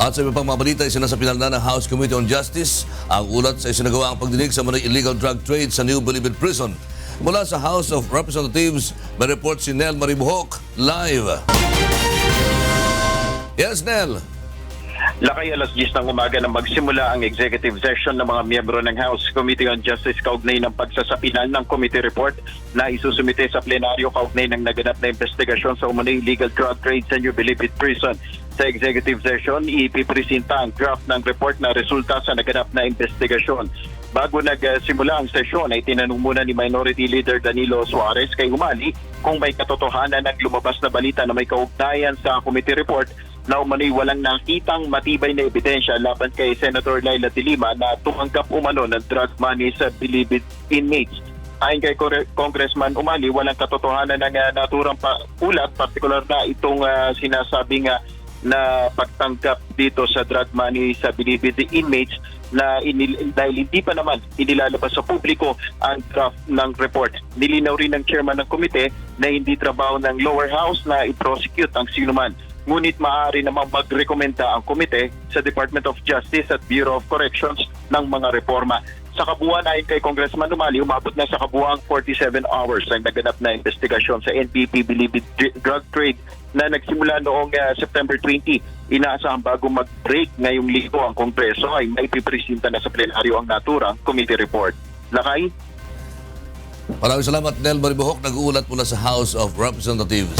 At sa iba pang mga balita, isinasapinal na ng House Committee on Justice ang ulat sa isinagawa ang pagdinig sa mga illegal drug trade sa New Bilibid Prison. Mula sa House of Representatives, may report si Nel Maribuhok live. Yes, Nel. Lakay alas 10 ng umaga nang magsimula ang executive session ng mga miyembro ng House Committee on Justice kaugnay ng pagsasapinal ng committee report na isusumite sa plenaryo kaugnay ng naganap na investigasyon sa umunoy illegal drug trade sa New Bilibid Prison. Sa executive session, ipipresenta ang draft ng report na resulta sa naganap na investigasyon. Bago nagsimula ang sesyon ay tinanong muna ni Minority Leader Danilo Suarez kay Umali kung may katotohanan ng lumabas na balita na may kaugnayan sa committee report na umano'y walang nakitang matibay na ebidensya laban kay Senator Laila de Lima na tumanggap umano ng drug money sa Bilibid inmates. Ayon kay Congressman Umali, walang katotohanan ng naturang ulat, partikular na itong sinasabing na pagtanggap dito sa drug money sa Bilibid inmates na dahil hindi pa naman inilalabas sa publiko ang draft ng report. Nilinaw rin ng chairman ng komite na hindi trabaho ng lower house na i-prosecute ang sinuman. Ngunit maaari namang magrekomenda ang komite sa Department of Justice at Bureau of Corrections ng mga reforma. Sa kabuuan, ayon kay Congressman Umali, umabot na sa kabuuang 47 hours ang naganap na investigasyon sa NPP Bilibid drug trade na nagsimula noong September 20. Inaasahang bago mag-break ngayong linggo ang Kongreso ay maipipresenta na sa plenaryo ang naturang committee report. Lakay? Maraming salamat, Nel Maribuhok. Nag-uulat mula sa House of Representatives.